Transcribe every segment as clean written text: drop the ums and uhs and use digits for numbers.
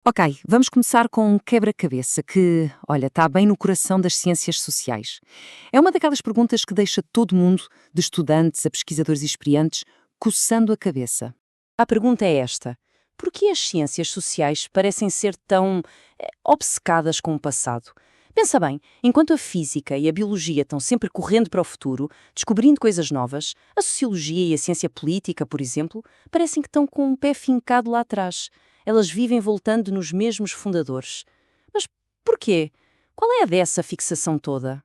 Ok, vamos começar com um quebra-cabeça que, olha, está bem no coração das ciências sociais. É uma daquelas perguntas que deixa todo mundo, de estudantes a pesquisadores experientes, coçando a cabeça. A pergunta é esta: por que as ciências sociais parecem ser tão obcecadas com o passado? Pensa bem, enquanto a física e a biologia estão sempre correndo para o futuro, descobrindo coisas novas, a sociologia e a ciência política, por exemplo, parecem que estão com um pé fincado lá atrás. Elas vivem voltando nos mesmos fundadores. Mas porquê? Qual é a dessa fixação toda?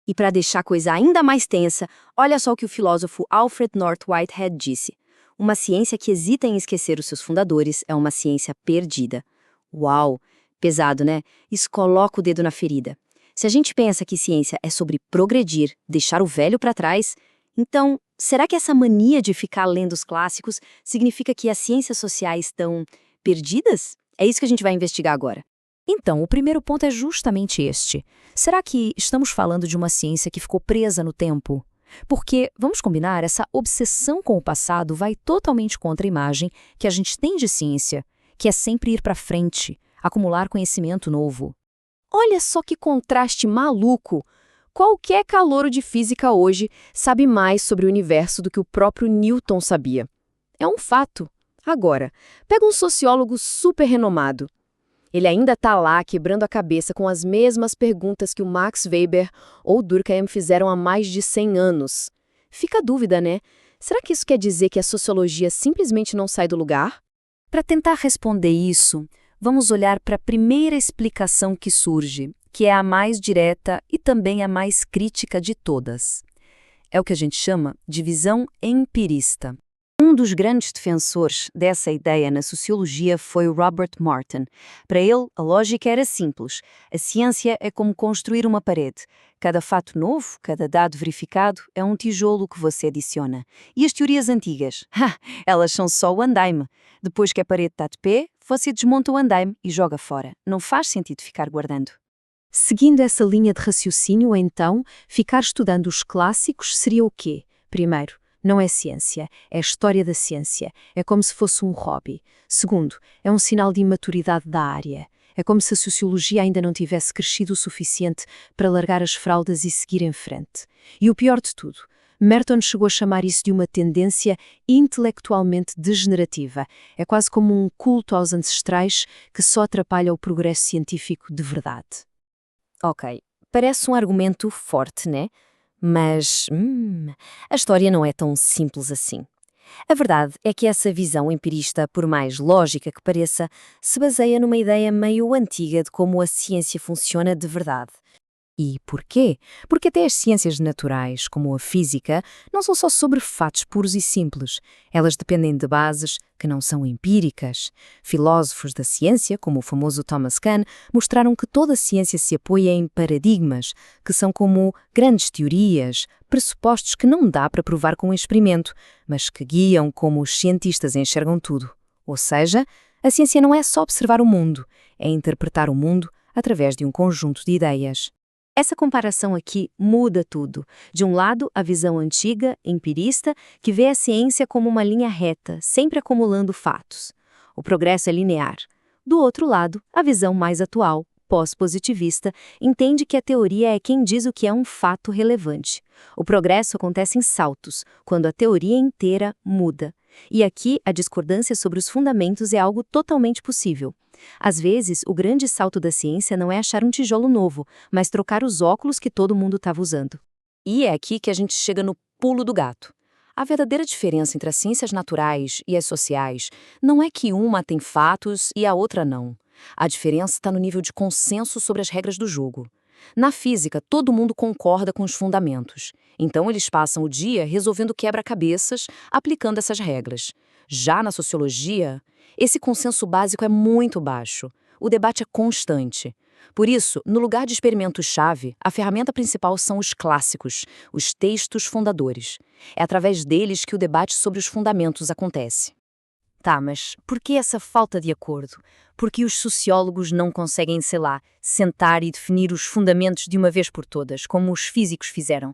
E para deixar a coisa ainda mais tensa, olha só o que o filósofo Alfred North Whitehead disse. Uma ciência que hesita em esquecer os seus fundadores é uma ciência perdida. Uau! Pesado, né? Isso coloca o dedo na ferida. Se a gente pensa que ciência é sobre progredir, deixar o velho para trás, então, será que essa mania de ficar lendo os clássicos significa que as ciências sociais estão perdidas? É isso que a gente vai investigar agora. Então, o primeiro ponto é justamente este. Será que estamos falando de uma ciência que ficou presa no tempo? Porque, vamos combinar, essa obsessão com o passado vai totalmente contra a imagem que a gente tem de ciência, que é sempre ir para frente, acumular conhecimento novo. Olha só que contraste maluco! Qualquer calouro de física hoje sabe mais sobre o universo do que o próprio Newton sabia. É um fato. Agora, pega um sociólogo super renomado. Ele ainda está lá quebrando a cabeça com as mesmas perguntas que o Max Weber ou Durkheim fizeram há mais de 100 anos. Fica a dúvida, né? Será que isso quer dizer que a sociologia simplesmente não sai do lugar? Para tentar responder isso, vamos olhar para a primeira explicação que surge, que é a mais direta e também a mais crítica de todas. É o que a gente chama de visão empirista. Um dos grandes defensores dessa ideia na sociologia foi o Robert Morton. Para ele, a lógica era simples. A ciência é como construir uma parede. Cada fato novo, cada dado verificado, é um tijolo que você adiciona. E as teorias antigas? Elas são só o andaime. Depois que a parede está de pé, você desmonta o andaime e joga fora. Não faz sentido ficar guardando. Seguindo essa linha de raciocínio, então, ficar estudando os clássicos seria o quê? Primeiro, não é ciência, é a história da ciência. É como se fosse um hobby. Segundo, é um sinal de imaturidade da área. É como se a sociologia ainda não tivesse crescido o suficiente para largar as fraldas e seguir em frente. E o pior de tudo, Merton chegou a chamar isso de uma tendência intelectualmente degenerativa. É quase como um culto aos ancestrais que só atrapalha o progresso científico de verdade. Ok, parece um argumento forte, né? Mas, a história não é tão simples assim. A verdade é que essa visão empirista, por mais lógica que pareça, se baseia numa ideia meio antiga de como a ciência funciona de verdade. E porquê? Porque até as ciências naturais, como a física, não são só sobre fatos puros e simples. Elas dependem de bases que não são empíricas. Filósofos da ciência, como o famoso Thomas Kuhn, mostraram que toda a ciência se apoia em paradigmas, que são como grandes teorias, pressupostos que não dá para provar com um experimento, mas que guiam como os cientistas enxergam tudo. Ou seja, a ciência não é só observar o mundo, é interpretar o mundo através de um conjunto de ideias. Essa comparação aqui muda tudo. De um lado, a visão antiga, empirista, que vê a ciência como uma linha reta, sempre acumulando fatos. O progresso é linear. Do outro lado, a visão mais atual, pós-positivista, entende que a teoria é quem diz o que é um fato relevante. O progresso acontece em saltos, quando a teoria inteira muda. E aqui, a discordância sobre os fundamentos é algo totalmente possível. Às vezes, o grande salto da ciência não é achar um tijolo novo, mas trocar os óculos que todo mundo estava usando. E é aqui que a gente chega no pulo do gato. A verdadeira diferença entre as ciências naturais e as sociais não é que uma tem fatos e a outra não. A diferença está no nível de consenso sobre as regras do jogo. Na física, todo mundo concorda com os fundamentos. Então, eles passam o dia resolvendo quebra-cabeças, aplicando essas regras. Já na sociologia, esse consenso básico é muito baixo. O debate é constante. Por isso, no lugar de experimentos-chave, a ferramenta principal são os clássicos, os textos fundadores. É através deles que o debate sobre os fundamentos acontece. Tá, mas por que essa falta de acordo? Por que os sociólogos não conseguem, sei lá, sentar e definir os fundamentos de uma vez por todas, como os físicos fizeram?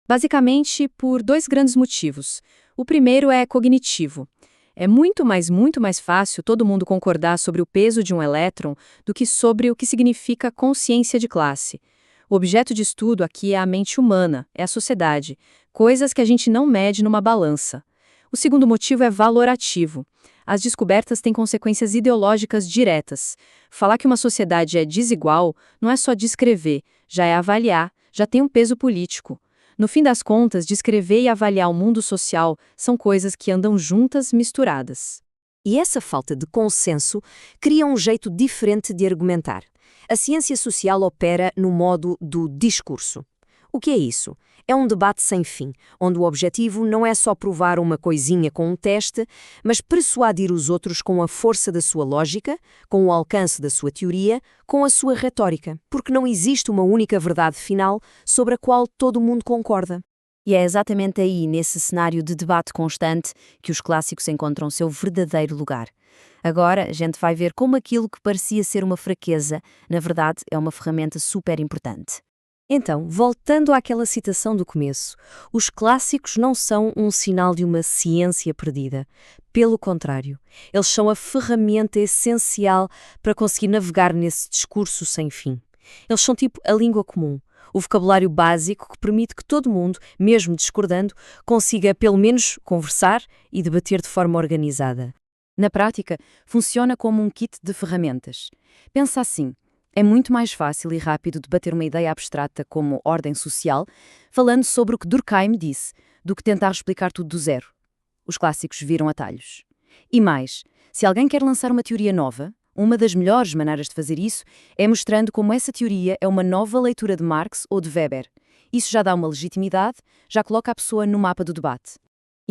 Basicamente, por dois grandes motivos. O primeiro é cognitivo. É muito mais fácil todo mundo concordar sobre o peso de um elétron do que sobre o que significa consciência de classe. O objeto de estudo aqui é a mente humana, é a sociedade, coisas que a gente não mede numa balança. O segundo motivo é valorativo. As descobertas têm consequências ideológicas diretas. Falar que uma sociedade é desigual não é só descrever, já é avaliar, já tem um peso político. No fim das contas, descrever e avaliar o mundo social são coisas que andam juntas, misturadas. E essa falta de consenso cria um jeito diferente de argumentar. A ciência social opera no modo do discurso. O que é isso? É um debate sem fim, onde o objetivo não é só provar uma coisinha com um teste, mas persuadir os outros com a força da sua lógica, com o alcance da sua teoria, com a sua retórica, porque não existe uma única verdade final sobre a qual todo mundo concorda. E é exatamente aí, nesse cenário de debate constante, que os clássicos encontram seu verdadeiro lugar. Agora, a gente vai ver como aquilo que parecia ser uma fraqueza, na verdade, é uma ferramenta super importante. Então, voltando àquela citação do começo, os clássicos não são um sinal de uma ciência perdida. Pelo contrário, eles são a ferramenta essencial para conseguir navegar nesse discurso sem fim. Eles são tipo a língua comum, o vocabulário básico que permite que todo mundo, mesmo discordando, consiga pelo menos conversar e debater de forma organizada. Na prática, funciona como um kit de ferramentas. Pensa assim. É muito mais fácil e rápido debater uma ideia abstrata como ordem social, falando sobre o que Durkheim disse, do que tentar explicar tudo do zero. Os clássicos viram atalhos. E mais, se alguém quer lançar uma teoria nova, uma das melhores maneiras de fazer isso é mostrando como essa teoria é uma nova leitura de Marx ou de Weber. Isso já dá uma legitimidade, já coloca a pessoa no mapa do debate.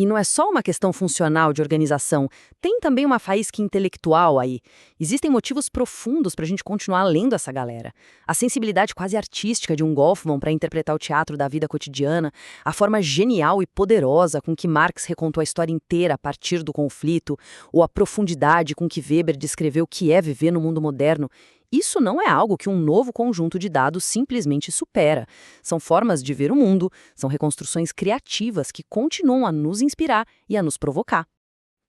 E não é só uma questão funcional de organização, tem também uma faísca intelectual aí. Existem motivos profundos para a gente continuar lendo essa galera. A sensibilidade quase artística de um Goffman para interpretar o teatro da vida cotidiana, a forma genial e poderosa com que Marx recontou a história inteira a partir do conflito, ou a profundidade com que Weber descreveu o que é viver no mundo moderno. Isso não é algo que um novo conjunto de dados simplesmente supera. São formas de ver o mundo, são reconstruções criativas que continuam a nos inspirar e a nos provocar.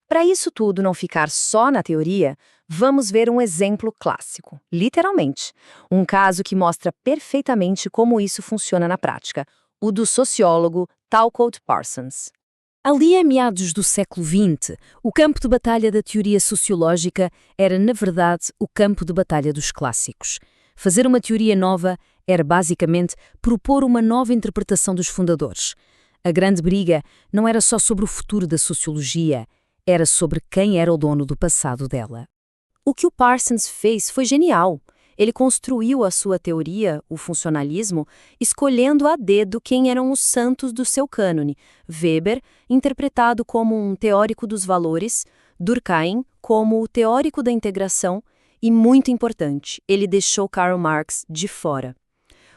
Para isso tudo não ficar só na teoria, vamos ver um exemplo clássico, literalmente. Um caso que mostra perfeitamente como isso funciona na prática, o do sociólogo Talcott Parsons. Ali a meados do século XX, o campo de batalha da teoria sociológica era, na verdade, o campo de batalha dos clássicos. Fazer uma teoria nova era, basicamente, propor uma nova interpretação dos fundadores. A grande briga não era só sobre o futuro da sociologia, era sobre quem era o dono do passado dela. O que o Parsons fez foi genial. Ele construiu a sua teoria, o funcionalismo, escolhendo a dedo quem eram os santos do seu cânone. Weber, interpretado como um teórico dos valores, Durkheim como o teórico da integração e, muito importante, ele deixou Karl Marx de fora.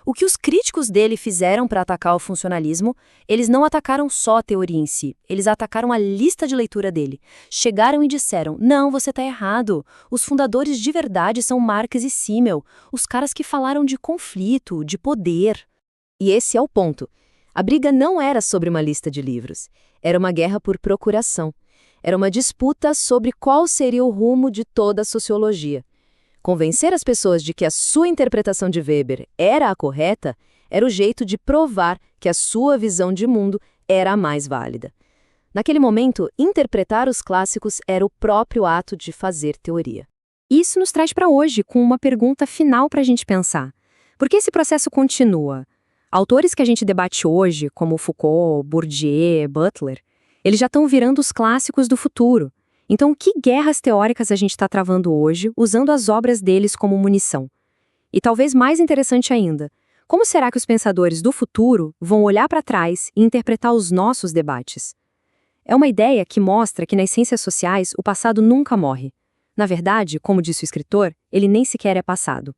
O que os críticos dele fizeram para atacar o funcionalismo, eles não atacaram só a teoria em si, eles atacaram a lista de leitura dele. Chegaram e disseram, não, você está errado, os fundadores de verdade são Marx e Simmel, os caras que falaram de conflito, de poder. E esse é o ponto. A briga não era sobre uma lista de livros, era uma guerra por procuração. Era uma disputa sobre qual seria o rumo de toda a sociologia. Convencer as pessoas de que a sua interpretação de Weber era a correta era o jeito de provar que a sua visão de mundo era a mais válida. Naquele momento, interpretar os clássicos era o próprio ato de fazer teoria. Isso nos traz para hoje com uma pergunta final para a gente pensar. Por que esse processo continua? Autores que a gente debate hoje, como Foucault, Bourdieu, Butler, eles já estão virando os clássicos do futuro. Então, que guerras teóricas a gente está travando hoje, usando as obras deles como munição? E talvez mais interessante ainda, como será que os pensadores do futuro vão olhar para trás e interpretar os nossos debates? É uma ideia que mostra que nas ciências sociais o passado nunca morre. Na verdade, como disse o escritor, ele nem sequer é passado.